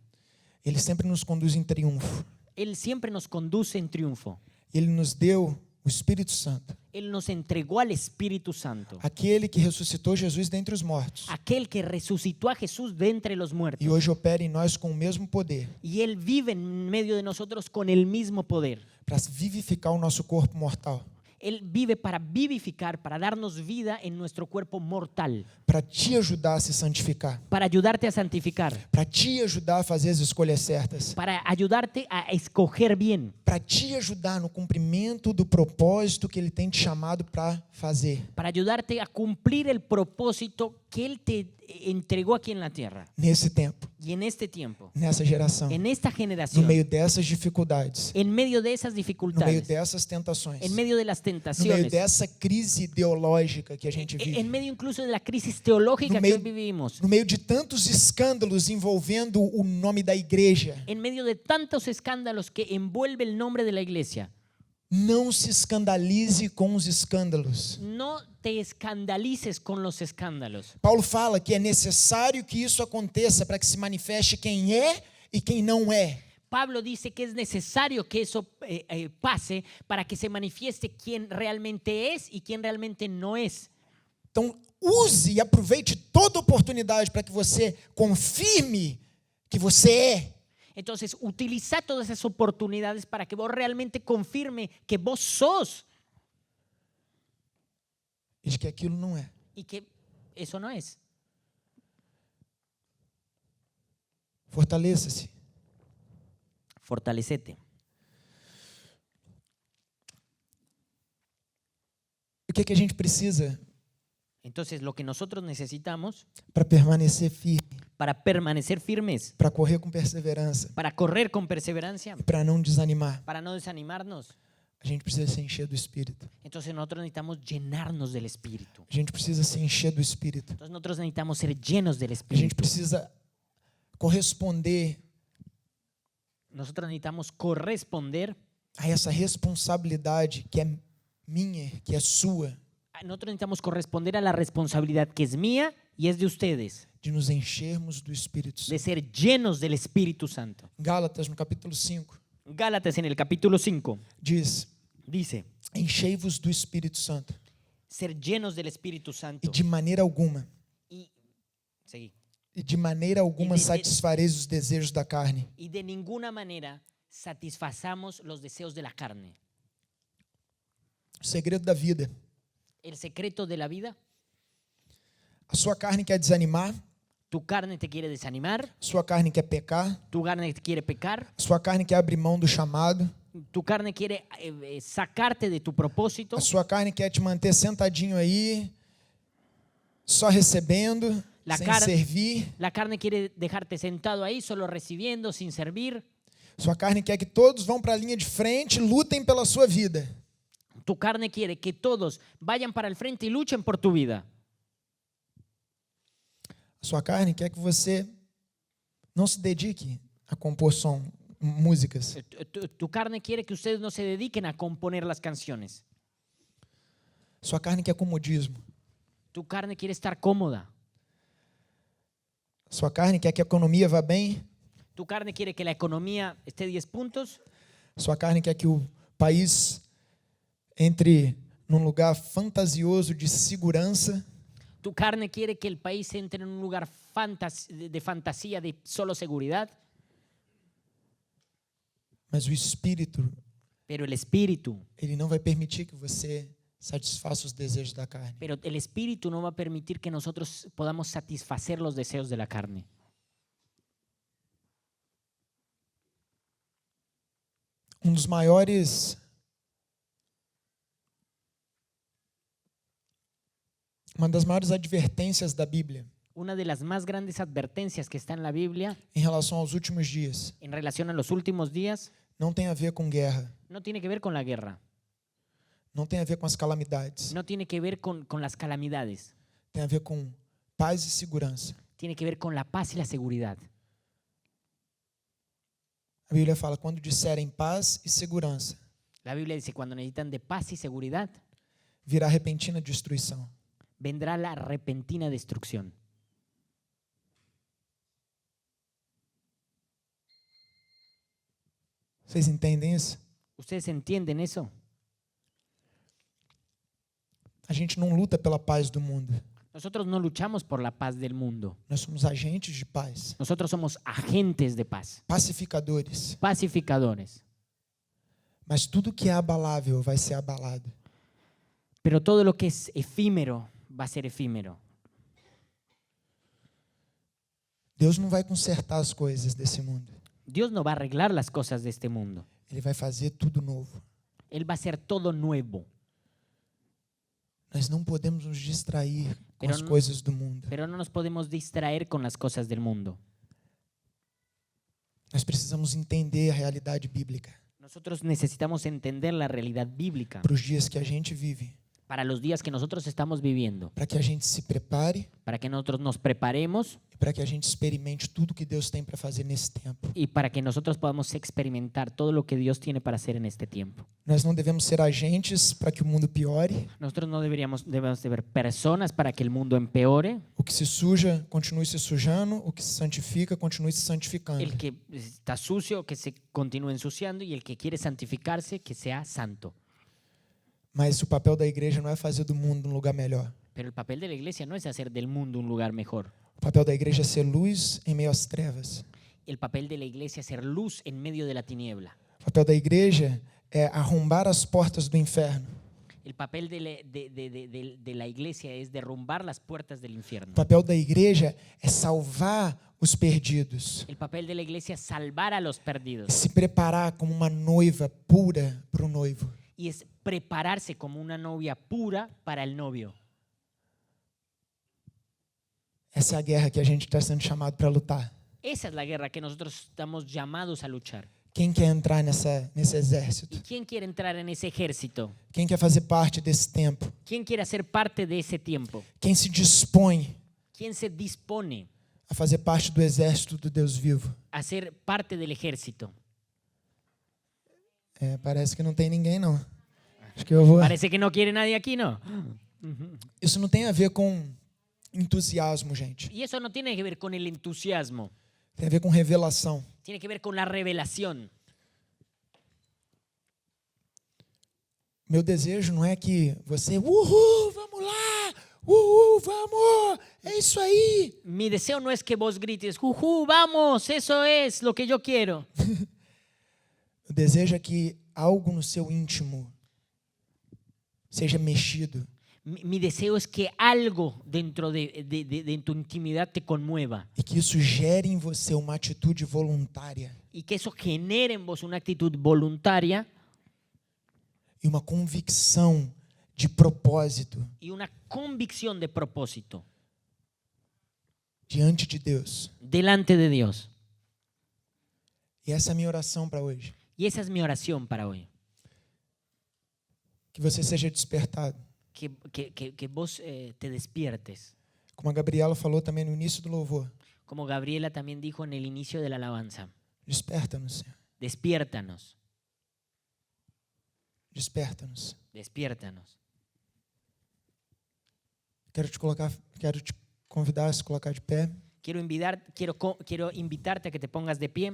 Ele sempre nos conduz em triunfo. Él siempre nos conduce en triunfo. Ele nos deu o Espírito Santo. Él nos entregó al Espíritu Santo. Aquele que ressuscitou Jesus dentre os mortos. Aquel que resucitó a Jesús de entre los muertos. E hoje opera em nós com o mesmo poder Y Él vive en medio de nosotros con el mismo poder. para vivificar o nosso corpo mortal. Él vive para vivificar, para darnos vida en nuestro cuerpo mortal, para te ajudar a se santificar, para ayudarte a santificar, para te ajudar a fazer as escolhas certas, para ayudarte a escoger bien, para te ajudar no cumprimento do propósito que Ele tem te chamado para fazer para ayudarte a cumplir el propósito que Él te entregó aquí en la tierra nesse tempo, y en este tiempo, nessa geração, en esta no generación, meio dessas dificuldades, en medio de esas no meio dificultades, dessas tentações, en medio de las no meio tentaciones, dessa crise ideológica que a gente en vive, medio incluso de la crisis teológica no que hoy meio, vivimos, no meio de tantos escândalos envolvendo o nome da igreja, en medio de tantos escándalos que envuelve el nombre de la iglesia. não se escandalize com os escândalos. No te escandalices con los escándalos. Paulo fala que é necessário que isso aconteça para que se manifeste quem é e quem não é. Pablo dice que es necesario que eso pase para que se manifieste quién realmente es y quién realmente no es. Então, use e aproveite toda oportunidade para que você confirme que você é. Entonces, utiliza todas esas oportunidades para que vos realmente confirme que vos sos E de que aquilo não é. y que eso no es. Fortaleça-se. Fortalecete. O que a gente precisa Entonces, lo que nosotros necesitamos para permanecer firme, para permanecer firmes, para correr com perseverança para correr con perseverancia, e para não desanimar, para no desanimarnos, a gente precisa se encher do Espírito. entonces nosotros necesitamos llenarnos del Espíritu. A gente precisa se encher do Espírito. Entonces nosotros necesitamos ser llenos del A gente Espíritu. precisa corresponder Nosotros necesitamos corresponder. a essa responsabilidade que é minha, que é sua, Nosotros necesitamos corresponder a la responsabilidad que es mía y es de ustedes, de nos enchermos do Espírito de Santo. ser llenos del Espíritu Santo. Gálatas, no capítulo 5, Gálatas en el capítulo 5 diz: dice, enchei-vos do Espírito Santo ser llenos del Espíritu Santo. e de maneira alguma Seguí. E satisfareis os desejos da carne. Y de ninguna manera satisfazamos los deseos de la carne. O segredo da vida. El secreto de la vida, A sua carne quer desanimar, tu carne te quiere desanimar, a sua carne quer pecar, tu carne te quiere pecar, a sua carne quer abrir mão do chamado, tu carne quiere sacarte de tu propósito, a sua carne quer te manter sentadinho aí, só recebendo, sem servir. la carne quiere dejarte sentado ahí solo recibiendo sin servir. Sua carne quer que todos vão para a linha de frente e lutem pela sua vida. Tu carne quiere que todos vayan para el frente y luchen por tu vida. A sua carne quer que você não se dedique a compor músicas. Tu carne quiere que ustedes no se dediquen a componer las canciones. Sua carne quer comodismo. Tu carne quiere estar cómoda. Sua carne quer que a economia vá bem. Tu carne quiere que la economía esté 10 puntos. Sua carne quer que o país entre num lugar fantasioso de segurança. Tu carne quiere que el país entre en un lugar de fantasía, de solo seguridad. Mas o Espírito, Pero el Espíritu, ele não vai permitir que você satisfaça os desejos da carne. pero el Espíritu no va a permitir que nosotros podamos satisfacer los deseos de la carne. Dos maiores Uma das maiores advertências da Bíblia Una de las más grandes advertencias que está en la Biblia em relação aos últimos dias en relación a los últimos días não tem a ver com guerra, no tiene que ver con la guerra, não tem a ver com as calamidades, no tiene que ver con las calamidades, tem a ver com paz e segurança. tiene que ver con la paz y la seguridad. A Bíblia fala: quando disserem paz e segurança, La Biblia dice, cuando necesitan de paz y seguridad, virá repentina destruição. vendrá la repentina destrucción. Vocês entendem isso? ¿Ustedes entienden eso? A gente não luta pela paz do mundo. Nosotros no luchamos por la paz del mundo. Nós somos agentes de paz, Nosotros somos agentes de paz, pacificadores. pacificadores. Mas tudo que é abalável vai ser abalado. Pero todo lo que es efímero va a ser efímero. Deus não vai consertar as coisas desse mundo. Dios no va a arreglar las cosas de este mundo. Ele vai fazer tudo novo. Él va a hacer todo nuevo. Nós não podemos nos distrair com Pero as não- coisas do mundo. Pero no nos podemos distraer con las cosas del mundo. Nós precisamos entender a realidade bíblica Nosotros necesitamos entender la realidad bíblica para os dias que a gente vive, para los días que nosotros estamos viviendo, para que a gente se prepare para que nosotros nos preparemos e para que a gente experimente tudo que Deus tem para fazer nesse tempo. y para que nosotros podamos experimentar todo lo que Dios tiene para hacer en este tiempo. Nós não devemos ser agentes para que o mundo piore. Nosotros no debemos de ver personas para que el mundo empeore. O que se suja, continue se sujando. O que se santifica, continue se santificando. El que está sucio, que se continúe ensuciando, y el que quiere santificarse, que sea santo. Mas o papel da igreja não é fazer do mundo um lugar melhor. Pero el papel de la iglesia no es hacer del mundo un lugar mejor. O papel da igreja é ser luz em meio às trevas. El papel de la iglesia es ser luz en medio de la tiniebla. O papel da igreja é arrombar as portas do inferno. El papel de la iglesia es derrumbar las puertas del infierno. O papel da igreja é salvar os perdidos. El papel de la iglesia es salvar a los perdidos Se preparar como uma noiva pura para o noivo. y es prepararse como una novia pura para el novio. Essa é a guerra que a gente está sendo chamado para lutar. Esa es la guerra que nosotros estamos llamados a luchar. Quem quer entrar nesse exército? ¿Y quién quiere entrar en ese ejército? Quem quer fazer parte desse tempo? ¿Quién quiere ser parte de ese tiempo? Quem se dispõe ¿Quién se dispone a fazer parte do exército do Deus vivo? a ser parte del ejército? Parece que não tem ninguém, não. Acho que eu vou. Parece que no quiere nadie aquí, ¿no? Isso não tem a ver com entusiasmo, gente. Y eso no tiene que ver con el entusiasmo, Tem a ver com revelação. tiene que ver con la revelación. Meu desejo não é que você, uhul, vamos lá, uhul, vamos, é isso aí. Mi deseo no es que vos grites, ¡Jujú, vamos! Eso es lo que yo quiero. O desejo é que algo no seu íntimo seja mexido. Mi deseo es que algo dentro de tu intimidad te conmueva E que isso gere em você uma atitude voluntária y que eso genere en vos una actitud voluntaria e uma convicção de propósito y una convicción de propósito diante de Deus. delante de Dios. E essa é a minha oração para hoje. Y esa es mi oración para hoy. Que você seja despertado. Que vos te despiertes. Como a Gabriela falou também no início do louvor. Como Gabriela también dijo en el inicio de la alabanza. Desperta-nos, Senhor. Despiértanos, Desperta-nos. despiértanos. Quero te convidar a se colocar de pé. Quiero invitarte a que te pongas de pie.